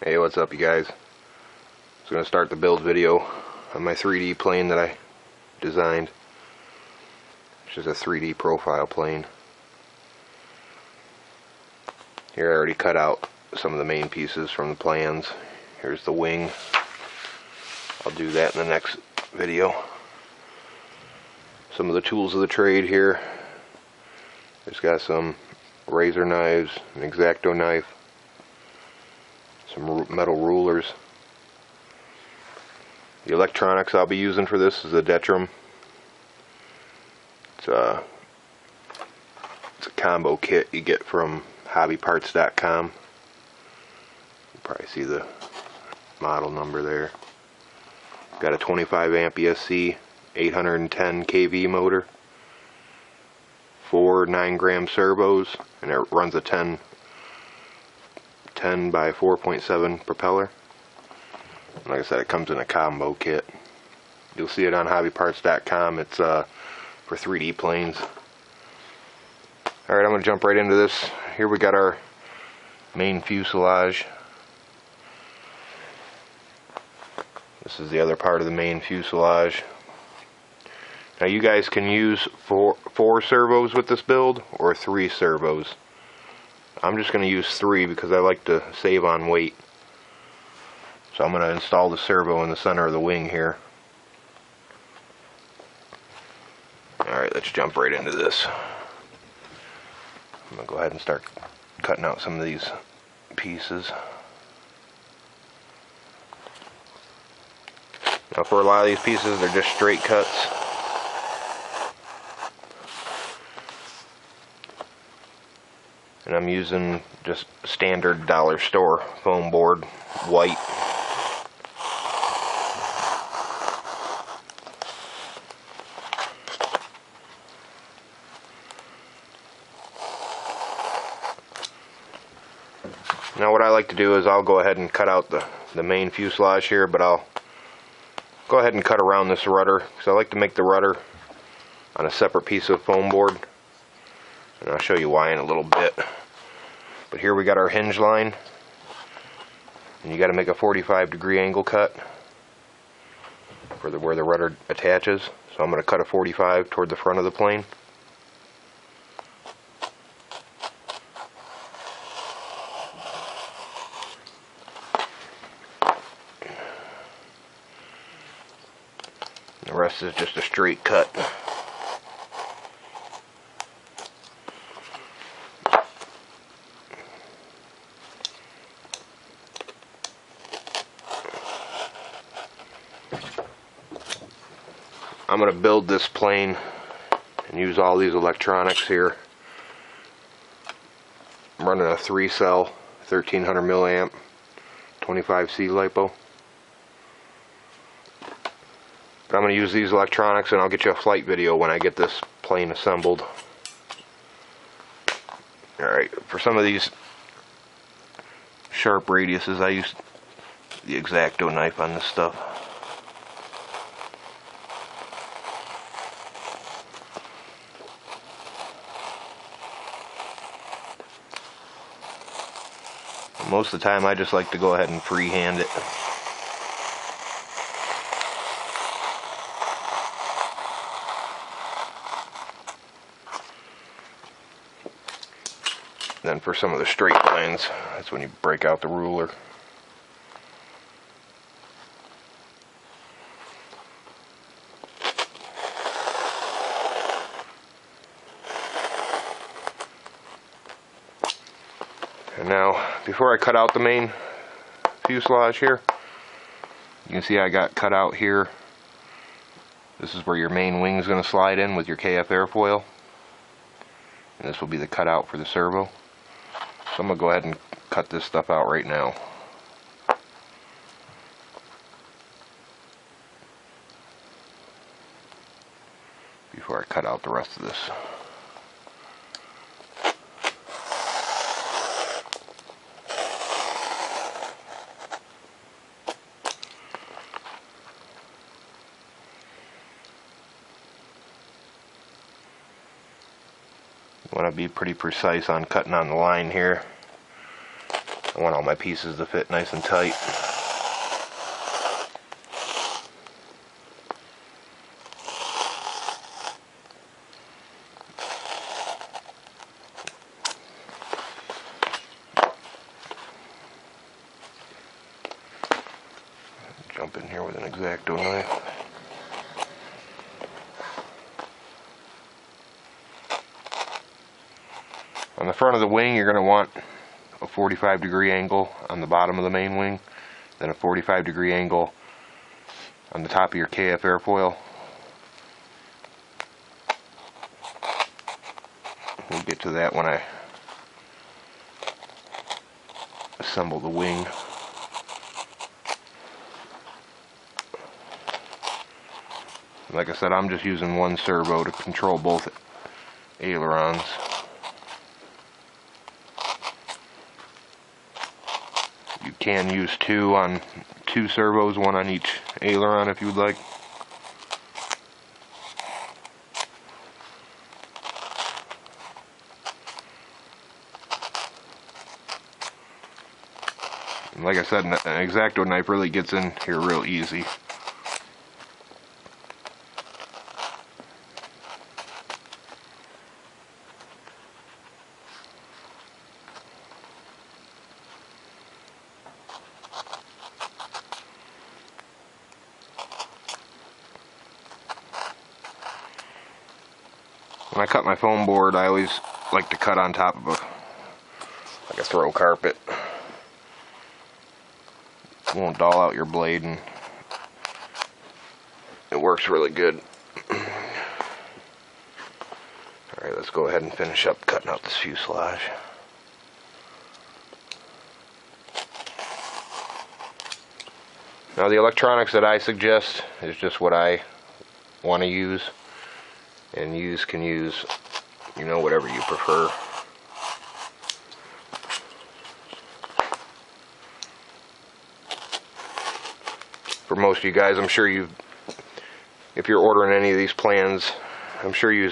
Hey, what's up you guys? I'm going to start the build video on my 3D plane that I designed. It's just a 3D profile plane. Here I already cut out some of the main pieces from the plans. Here's the wing. I'll do that in the next video. Some of the tools of the trade here. It's got some razor knives, an X-Acto knife, some metal rulers. The electronics I'll be using for this is a Detrum. It's a combo kit you get from hobbyparts.com. You probably see the model number there. Got a 25 amp ESC, 810 kV motor, 4 9-gram servos, and it runs a 10 by 4.7 propeller. And like I said, it comes in a combo kit. You'll see it on hobbyparts.com. It's for 3D planes. Alright, I'm going to jump right into this. Here we got our main fuselage. This is the other part of the main fuselage. Now you guys can use four servos with this build or 3 servos. I'm just going to use 3 because I like to save on weight. So I'm going to install the servo in the center of the wing here. Alright, let's jump right into this. I'm going to go ahead and start cutting out some of these pieces. Now for a lot of these pieces, they're just straight cuts. And I'm using just standard dollar store foam board, white. Now what I like to do is I'll go ahead and cut out the main fuselage here, but I'll go ahead and cut around this rudder because I like to make the rudder on a separate piece of foam board, and I'll show you why in a little bit. But here we got our hinge line, and you got to make a 45-degree angle cut for where the rudder attaches. So I'm going to cut a 45 toward the front of the plane. The rest is just a straight cut. I'm going to build this plane and use all these electronics here. I'm running a 3-cell 1300 milliamp 25C LiPo. But I'm going to use these electronics, and I'll get you a flight video when I get this plane assembled. Alright, for some of these sharp radiuses, I use the X-Acto knife on this stuff. Most of the time I just like to go ahead and freehand it. Then for some of the straight planes, that's when you break out the ruler. And now, before I cut out the main fuselage here, you can see I got cut out here. This is where your main wing is going to slide in with your KF airfoil. And this will be the cutout for the servo. So I'm going to go ahead and cut this stuff out right now. Before I cut out the rest of this. You want to be pretty precise on cutting on the line here. I I want all my pieces to fit nice and tight. Jump in here with an X-Acto knife. On the front of the wing, you're going to want a 45-degree angle on the bottom of the main wing, then a 45-degree angle on the top of your KF airfoil. We'll get to that when I assemble the wing. Like I said, I'm just using one servo to control both ailerons. You can use two servos, one on each aileron if you would like. And like I said, an X-Acto knife really gets in here real easy. When I cut my foam board, I always like to cut on top of like a throw carpet. It won't dull out your blade, and it works really good. Alright, let's go ahead and finish up cutting out this fuselage. Now the electronics that I suggest is just what I want to use. And can use, you know, whatever you prefer. For most of you guys, I'm sure if you're ordering any of these plans, I'm sure you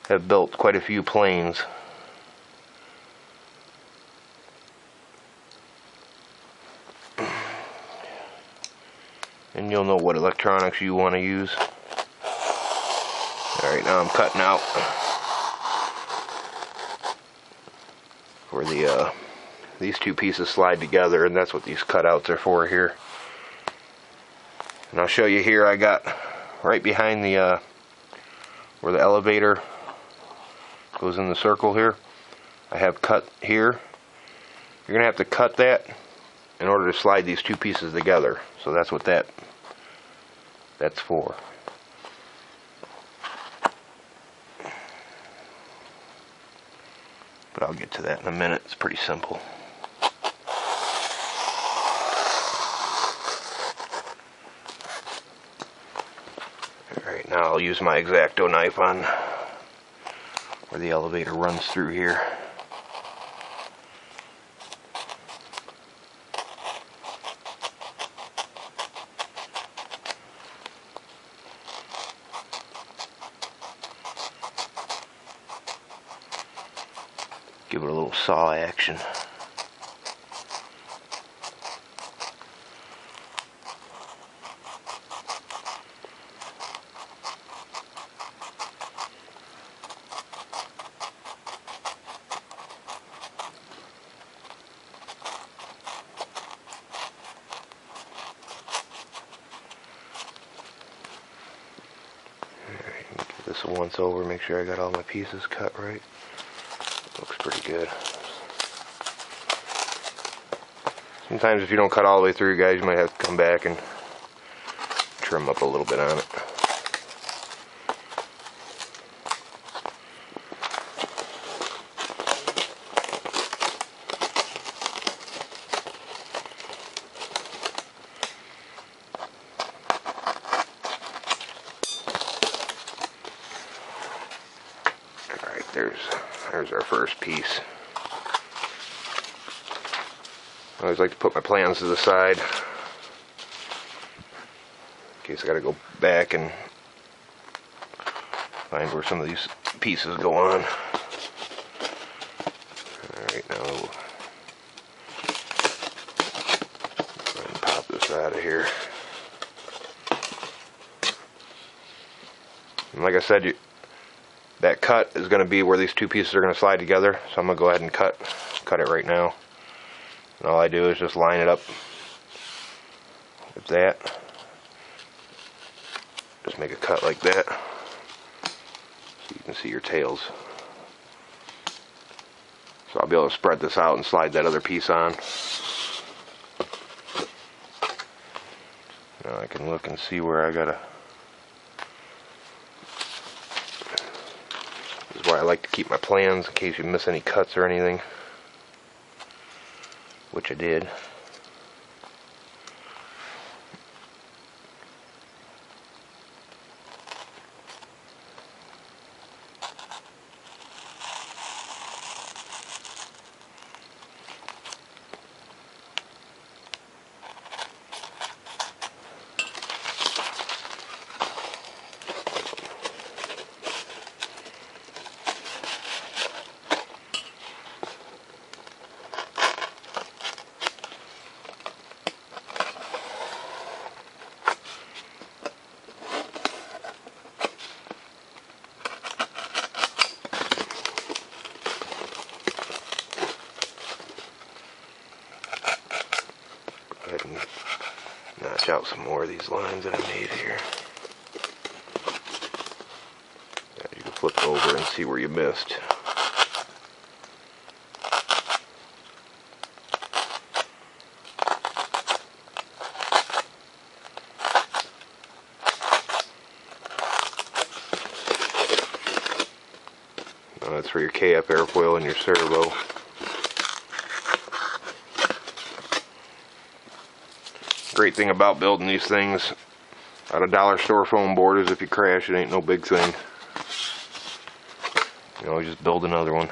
have built quite a few planes. And you'll know what electronics you want to use. Alright, now I'm cutting out where these two pieces slide together, and that's what these cutouts are for here. And I'll show you here, I got right behind the where the elevator goes in the circle here, I have cut here. You're going to have to cut that in order to slide these two pieces together. So that's what that's for. But I'll get to that in a minute. It's pretty simple. Alright, now I'll use my X-Acto knife on where the elevator runs through here. Give it a little saw action. Alright, give this a once over, make sure I got all my pieces cut right. Looks pretty good. Sometimes if you don't cut all the way through, guys, you might have to come back and trim up a little bit on it. Alright, there's our first piece. I always like to put my plans to the side in case I gotta go back and find where some of these pieces go on. Alright, now out of here. And like I said, that cut is going to be where these two pieces are going to slide together. So I'm going to go ahead and cut it right now. And all I do is just line it up with that. Just make a cut like that, so you can see your tails. So I'll be able to spread this out and slide that other piece on. Now I can look and see where I gotta. This is why I like to keep my plans in case you miss any cuts or anything, which I did. Go ahead and notch out some more of these lines that I made here. You can flip over and see where you missed. Now that's for your KF airfoil and your servo. Great thing about building these things out of dollar store foam board is if you crash, it ain't no big thing. You know, just build another one.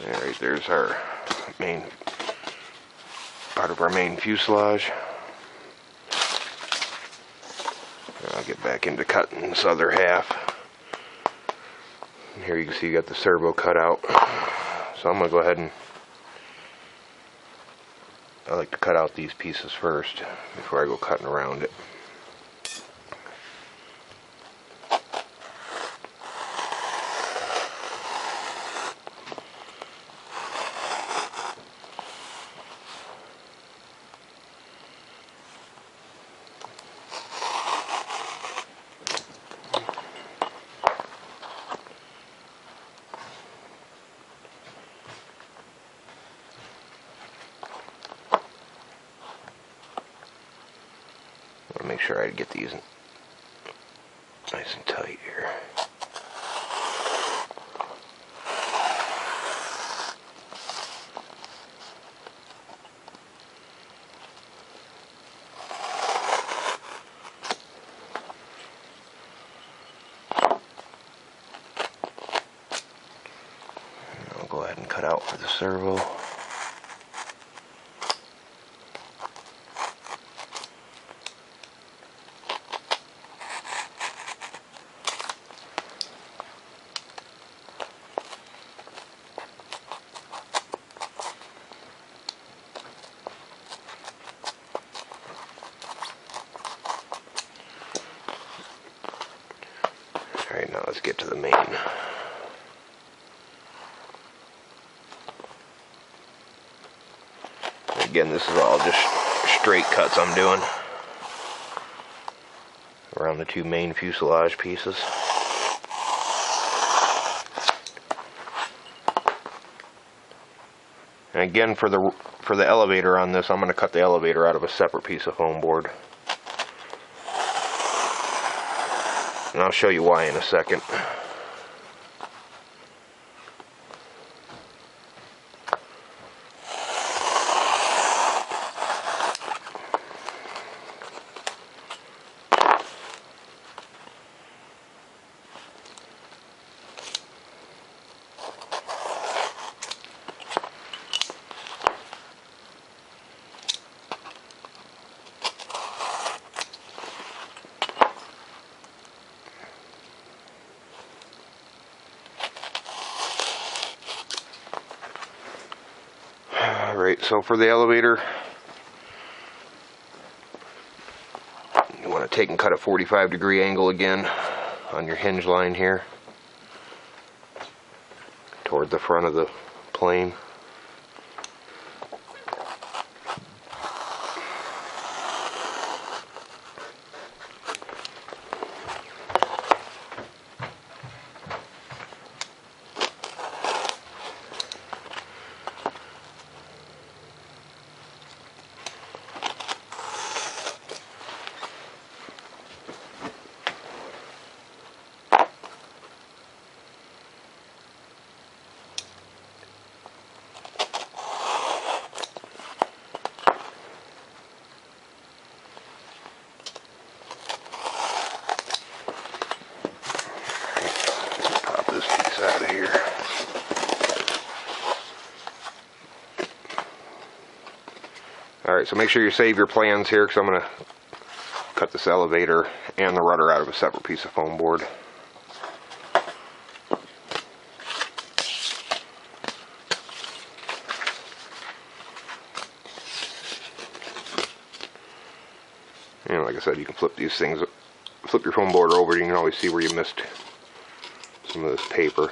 Alright, there's our main part of our main fuselage. I'll get back into cutting this other half. And here you can see you got the servo cut out. So I'm going to go ahead and I like to cut out these pieces first before I go cutting around it. Make sure I get these nice and tight here. And I'll go ahead and cut out for the servo. Alright, now let's get to the main. Again, this is all just straight cuts I'm doing around the two main fuselage pieces. And again, for the elevator on this, I'm going to cut the elevator out of a separate piece of foam board. And I'll show you why in a second. Alright, so for the elevator, you want to take and cut a 45-degree angle again on your hinge line here toward the front of the plane. Out of here. Alright, so make sure you save your plans here, because I'm going to cut this elevator and the rudder out of a separate piece of foam board. And like I said, you can flip these things, flip your foam board over, you can always see where you missed some of this paper.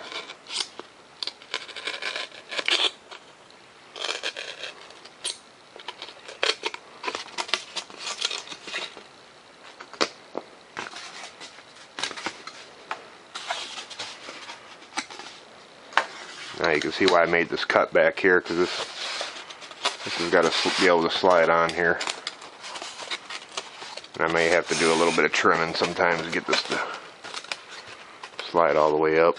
Now you can see why I made this cut back here, because this has got to be able to slide on here. And I may have to do a little bit of trimming sometimes to get this to slide all the way up.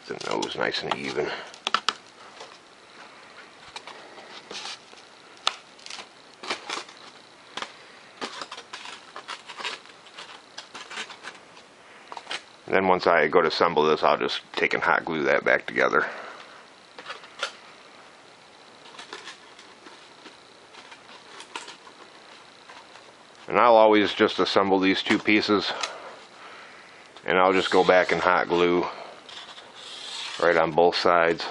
The nose nice and even. And then once I go to assemble this, I'll just take and hot glue that back together. And I'll always just assemble these two pieces, and I'll just go back and hot glue right on both sides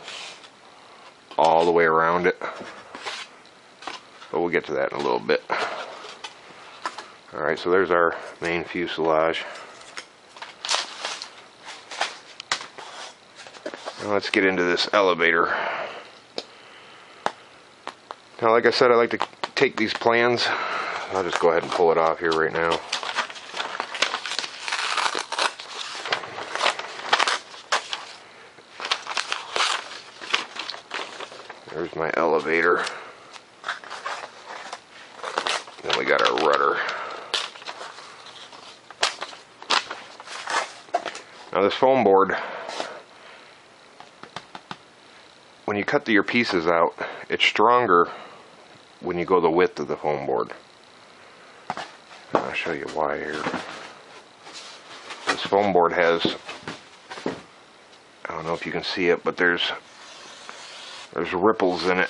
all the way around it, but we'll get to that in a little bit. Alright, so there's our main fuselage. Now let's get into this elevator. Now like I said, I like to take these plans. I'll just go ahead and pull it off here right now. There's my elevator. Then we got our rudder. Now this foam board, when you cut your pieces out, it's stronger when you go the width of the foam board. And I'll show you why here. This foam board has, I don't know if you can see it, but there's ripples in it,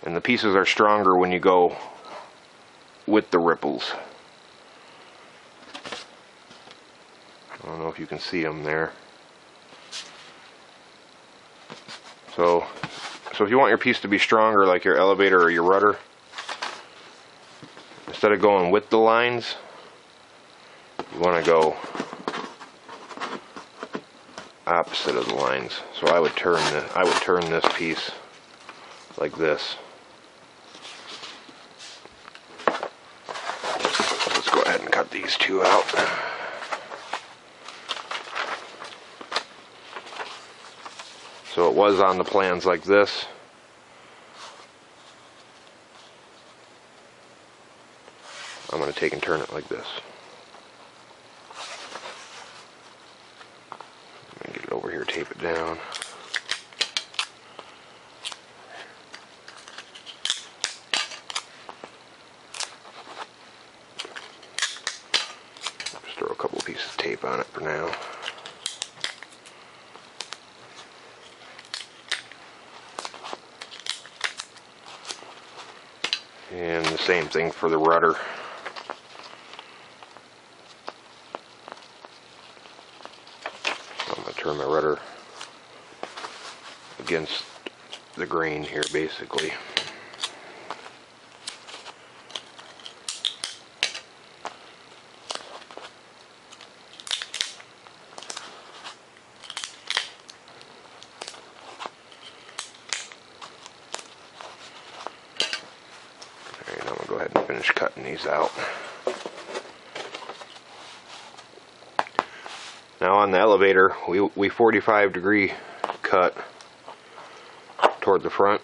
and the pieces are stronger when you go with the ripples. I don't know if you can see them there. So if you want your piece to be stronger, like your elevator or your rudder, instead of going with the lines, you want to go opposite of the lines. So I would turn this piece like this. Let's go ahead and cut these two out. So it was on the plans like this. I'm going to take and turn it like this. Let me get it over here, tape it down. tape on it for now. And the same thing for the rudder. I'm going to turn my rudder against the grain here, basically. Alright, I'm going to go ahead and finish cutting these out. Now on the elevator, we 45-degree cut toward the front.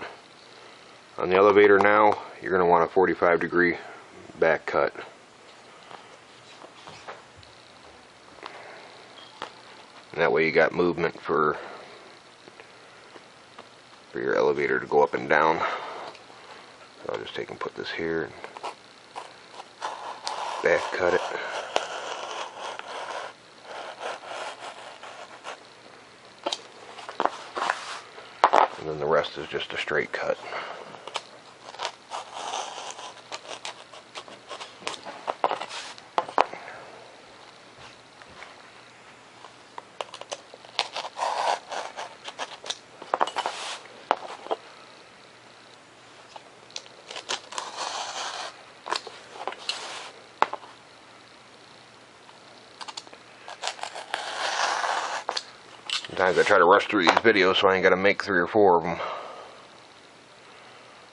On the elevator now, you're going to want a 45-degree back cut. And that way you got movement for your elevator to go up and down. So I'll just take and put this here and back cut it. And then the rest is just a straight cut. Sometimes I try to rush through these videos so I ain't got to make 3 or 4 of them.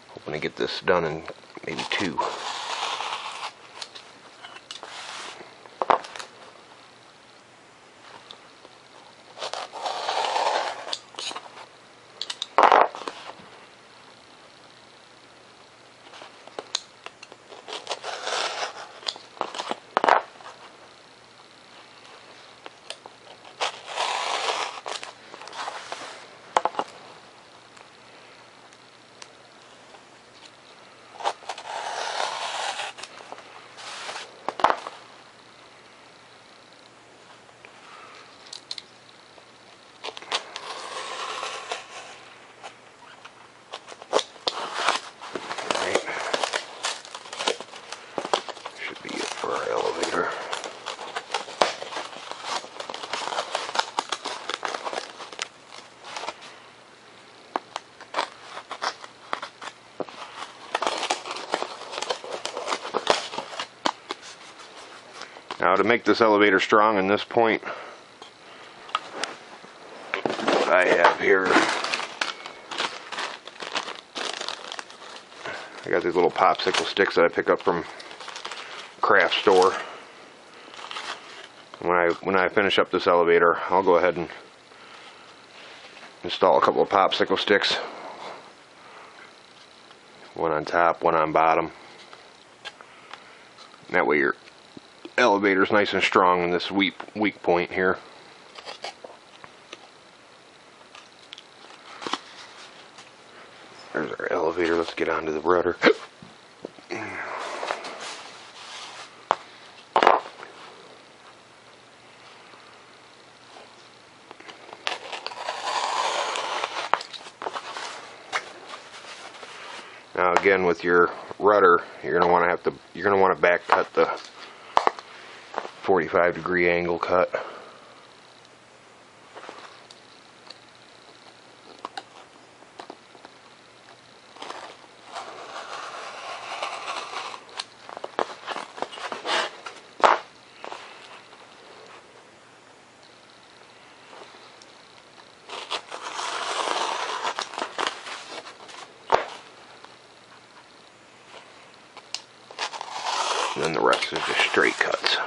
Hoping to get this done in maybe 2. Now to make this elevator strong in this point, I have here, I got these little popsicle sticks that I pick up from craft store. When I finish up this elevator, I'll go ahead and install a couple of popsicle sticks. One on top, one on bottom. And that way your elevator is nice and strong in this weak point here. There's our elevator. Let's get onto the rudder. Now again, with your rudder, you're going to want to back cut the 45-degree angle cut. And then the rest is just straight cuts.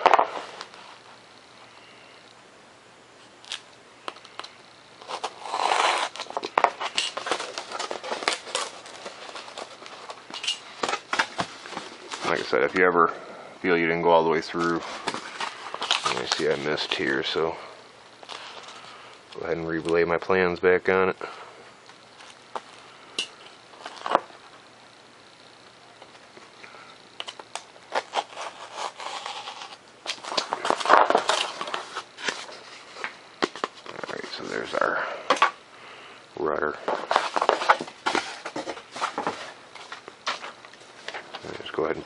Like I said, if you ever feel you didn't go all the way through, let me see, I missed here, so go ahead and relay my plans back on it.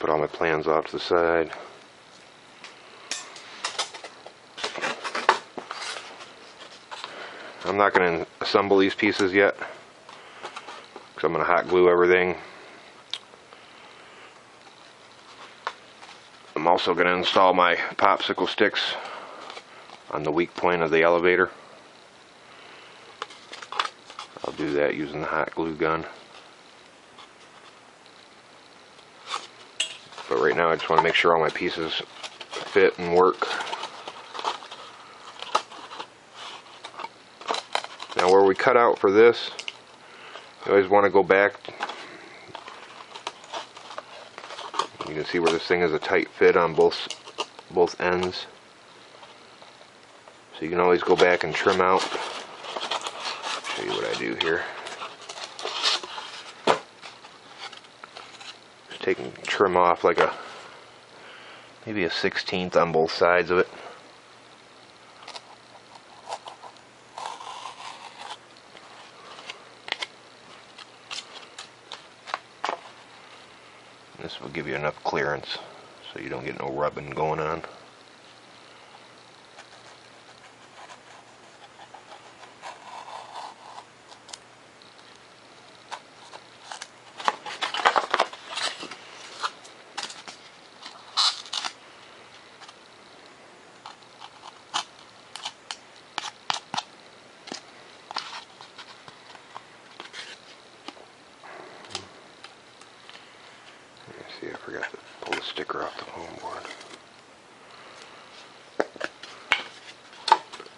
Put all my plans off to the side. I'm not going to assemble these pieces yet because I'm going to hot glue everything. I'm also going to install my popsicle sticks on the weak point of the elevator. I'll do that using the hot glue gun. But right now I just want to make sure all my pieces fit and work. Now where we cut out for this, you always want to go back. You can see where this thing is a tight fit on both ends. So you can always go back and trim out. Show you what I do here. Just take and trim off like maybe a 1/16 on both sides of it. This will give you enough clearance so you don't get no rubbing going on. See, I forgot to pull the sticker off the foam board.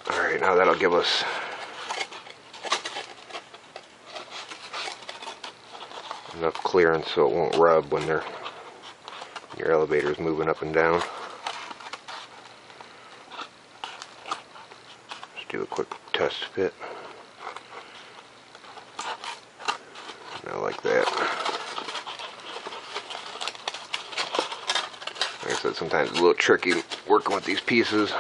Alright, now that'll give us enough clearance so it won't rub when your elevator's moving up and down. Just do a quick test fit. Now like that. Like I said, sometimes it's a little tricky working with these pieces.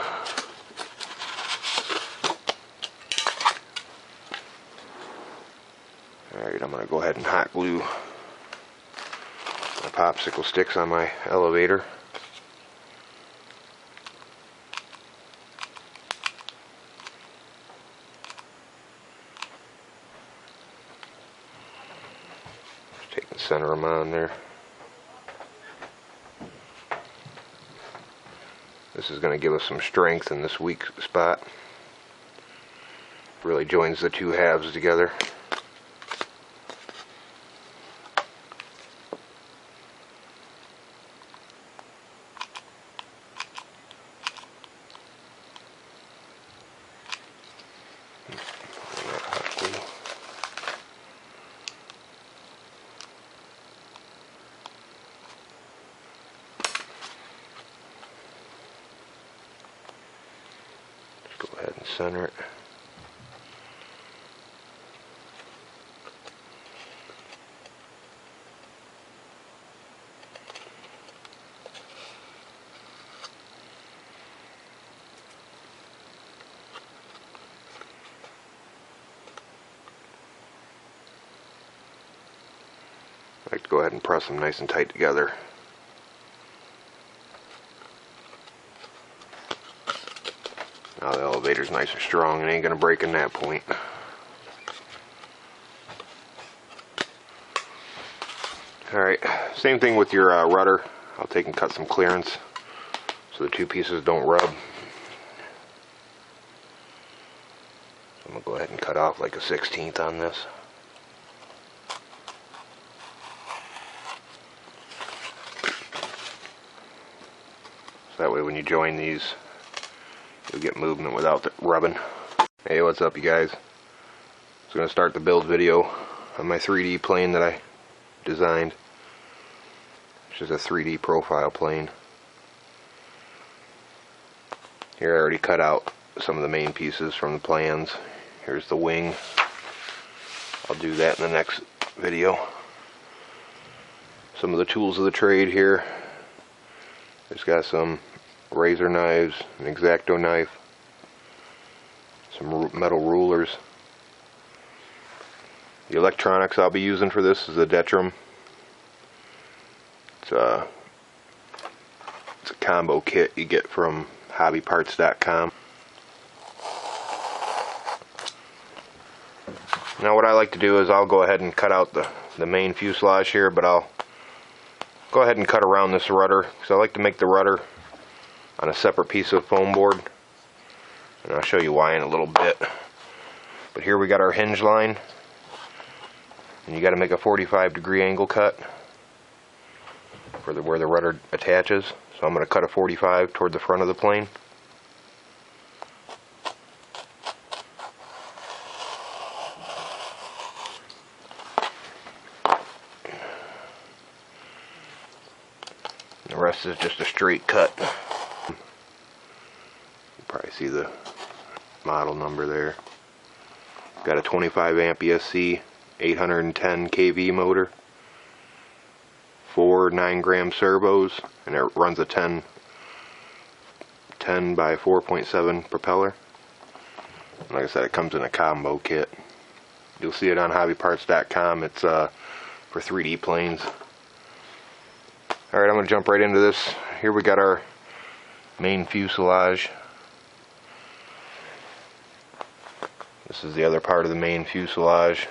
Alright, I'm going to go ahead and hot glue my popsicle sticks on my elevator. Just take and center them on there. This is going to give us some strength in this weak spot. Really joins the two halves together. Go ahead and center it. I like to go ahead and press them nice and tight together. Now the elevator's nice and strong and ain't gonna break in that point. Alright, same thing with your rudder. I'll take and cut some clearance so the two pieces don't rub. So I'm gonna go ahead and cut off like a 1/16 on this. So that way when you join these, you'll get movement without the rubbing. Hey, what's up you guys? I'm going to start the build video on my 3D plane that I designed. It's just a 3D profile plane. Here I already cut out some of the main pieces from the plans. Here's the wing. I'll do that in the next video. Some of the tools of the trade here. It's got some razor knives, an X-Acto knife, some metal rulers. The electronics I'll be using for this is a Detrum. It's It's a combo kit you get from hobbyparts.com. Now what I like to do is I'll go ahead and cut out the main fuselage here, but I'll go ahead and cut around this rudder because I like to make the rudder on a separate piece of foam board, and I'll show you why in a little bit. But here we got our hinge line, and you got to make a 45-degree angle cut for where the rudder attaches. So I'm going to cut a 45 toward the front of the plane. The rest is just a straight cut. You probably see the model number there. Got a 25 amp ESC, 810 kV motor, 4 9-gram servos, and it runs a 10 by 4.7 propeller. And like I said, it comes in a combo kit. You'll see it on hobbyparts.com. It's for 3D planes. Alright, I'm going to jump right into this. Here we got our main fuselage. This is the other part of the main fuselage.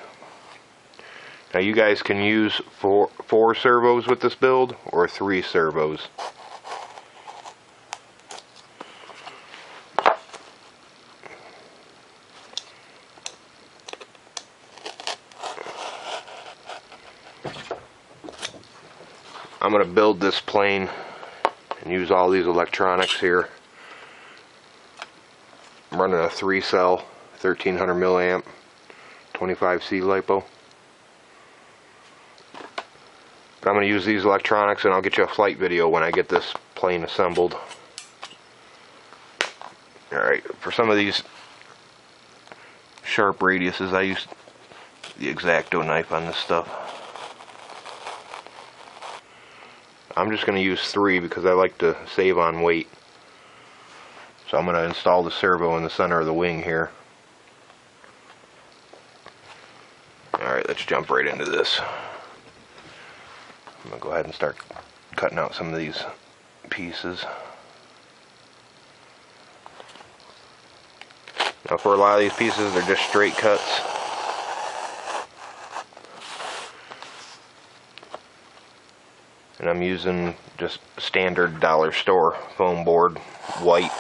Now you guys can use four servos with this build or 3 servos. I'm going to build this plane and use all these electronics here. I'm running a 3-cell 1300 milliamp 25C LiPo. But I'm going to use these electronics, and I'll get you a flight video when I get this plane assembled. Alright, for some of these sharp radiuses I use the X-Acto knife on this stuff. I'm just going to use 3 because I like to save on weight. So I'm going to install the servo in the center of the wing here. Alright, let's jump right into this. I'm going to go ahead and start cutting out some of these pieces. Now for a lot of these pieces, they're just straight cuts. And I'm using just standard dollar store foam board, white.